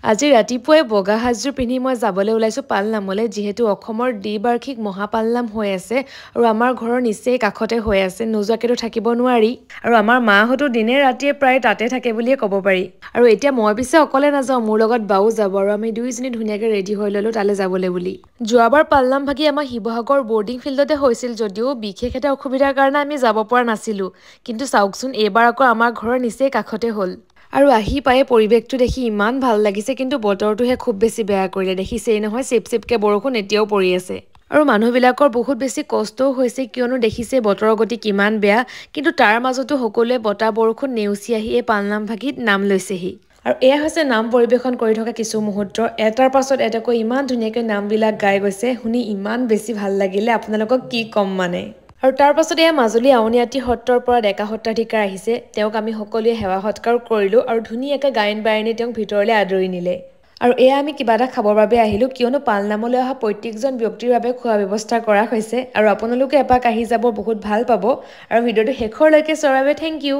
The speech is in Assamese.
আজি ৰাতিপুৱাই বগা সাজযোৰ পিন্ধি মই যাবলৈ ওলাইছোঁ পালনামলৈ, যিহেতু অসমৰ দ্বিবাৰ্ষিক মহাপালনাম হৈ আছে আৰু আমাৰ ঘৰৰ নিচেই কাষতে হৈ আছে, নোযোৱাকৈতো থাকিব নোৱাৰি। আৰু আমাৰ মাহঁতো দিনে ৰাতিয়ে প্ৰায় তাতে থাকে বুলিয়ে ক'ব পাৰি। আৰু এতিয়া মই পিছে অকলে নাযাওঁ, মোৰ লগত বাও যাব আৰু আমি দুইজনী ধুনীয়াকৈ ৰেডি হৈ ল'লোঁ তালৈ যাবলৈ বুলি। যোৱাবাৰ পালনাম ভাগি আমাৰ শিৱসাগৰ বৰ্ডিং ফিল্ডতে হৈছিল যদিও বিশেষ এটা অসুবিধাৰ কাৰণে আমি যাব পৰা নাছিলোঁ। কিন্তু চাওকচোন, এইবাৰ আকৌ আমাৰ ঘৰৰ নিচেই কাষতে হ'ল। আৰু আহি পাই পৰিৱেশটো দেখি ইমান ভাল লাগিছে, কিন্তু বতৰটোহে খুব বেছি বেয়া কৰিলে। দেখিছেই নহয়, চিপ চিপকৈ বৰষুণ এতিয়াও পৰি আছে। আৰু মানুহবিলাকৰ বহুত বেছি কষ্টও হৈছে, কিয়নো দেখিছে বতৰৰ গতি কিমান বেয়া। কিন্তু তাৰ মাজতো সকলোৱে বতাহ বৰষুণ নেওচি আহি এই পালনাম ভাগিত নাম লৈছেহি। আৰু এয়া হৈছে নাম পৰিৱেশন কৰি থকা কিছু মুহূৰ্ত। এটাৰ পাছত এটাকৈ ইমান ধুনীয়াকৈ নামবিলাক গাই গৈছে, শুনি ইমান বেছি ভাল লাগিলে, আপোনালোকক কি ক'ম মানে। আৰু তাৰ পাছত এয়া মাজুলী আউনীআটী সত্ৰৰ পৰা ডেকা সত্ৰাধিকাৰ আহিছে, তেওঁক আমি সকলোৱে সেৱা সৎকাৰ কৰিলোঁ আৰু ধুনীয়াকৈ গায়ন বায়নে তেওঁক ভিতৰলৈ আদৰি নিলে। আৰু এয়া আমি কিবা এটা খাবৰ বাবে আহিলোঁ, কিয়নো পালনামলৈ অহা প্ৰত্যেকজন ব্যক্তিৰ বাবে খোৱা ব্যৱস্থা কৰা হৈছে। আৰু আপোনালোকে এপাক আহি যাব, বহুত ভাল পাব। আৰু ভিডিঅ'টো শেষৰলৈকে চোৱাৰ বাবে থেংক ইউ।